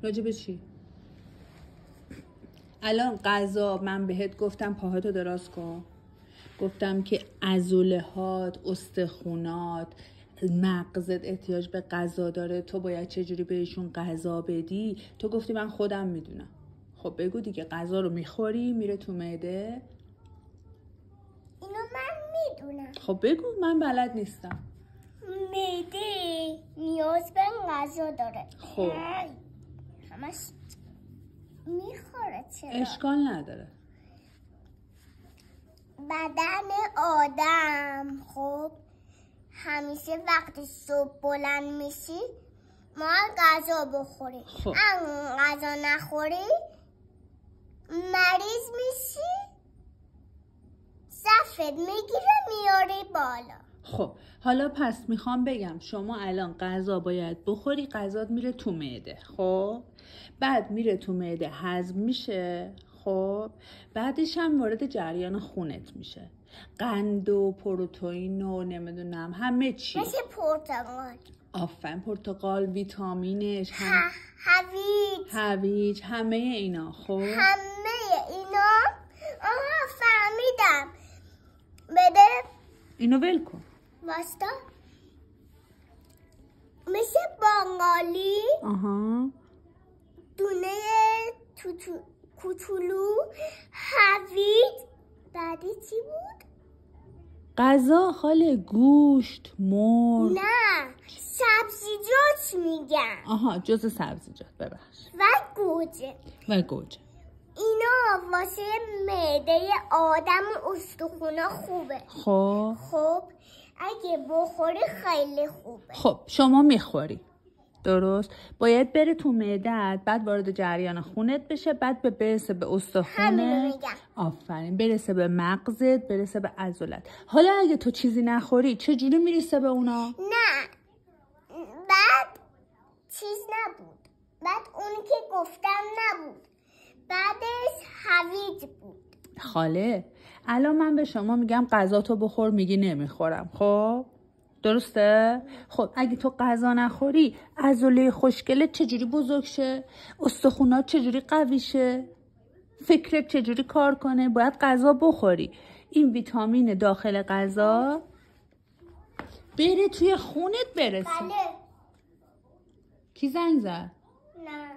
راجع به چی؟ الان غذا من بهت گفتم پاهاتو دراز کن، گفتم که عضله‌هات، استخونات، مغزت احتیاج به غذا داره، تو باید چجوری بهشون غذا بدی. تو گفتی من خودم میدونم. خب بگو دیگه، غذا رو میخوری میره تو معده؟ اینو من میدونم. خب بگو، من بلد نیستم. معده نیاز به غذا داره. خب همش میخوره. چرا؟ اشکال نداره. بدن آدم خب همیشه وقتی صبح بلند میشی ما غذا بخوری. خب اگه غذا نخوری مریض میشی، صفت میگیره میاری بالا. خب حالا پس میخوام بگم شما الان غذا باید بخوری، غذات میره تو معده. خب بعد میره تو معده هضم میشه. خب بعدش هم وارد جریان خونت میشه، قند و پروتئین و نمیدونم همه چی. مثل پرتقال. آفرین، پرتقال، ویتامینش، هویج، همه اینا. خب همه اینا. آها فهمیدم. بده اینو ول کن. واستا مثل بانگالی. آها دونه کوچولو، هویج، بعدی چی بود؟ غذا خاله، گوشت، مرغ. نه سبزیجات میگم. آها جز سبزیجات، ببخش. و گوجه. گوجه. اینا واسه معده آدم و استخونا خوبه. خب اگه بخوری خیلی خوبه. خب شما میخوری، درست؟ باید بره تو معدت، بعد وارد جریان خونت بشه، بعد برسه به استخونت. همینو میگم. آفرین، برسه به مغزت، برسه به عضلات. حالا اگه تو چیزی نخوری چجوری میرسه به اونا؟ نه بعد چیز نبود، بعد اون که گفتم نبود، بعدش هویج بود. خاله الان من به شما میگم غذا تو بخور، میگی نمیخورم. خب درسته؟ خب اگه تو غذا نخوری عضله خوشگلت چجوری بزرگ شه؟ استخونات چجوری قوی شه؟ فکرت چجوری کار کنه؟ باید غذا بخوری. این ویتامین داخل غذا بره توی خونت برسه. بله. کی زنگ زد؟ نه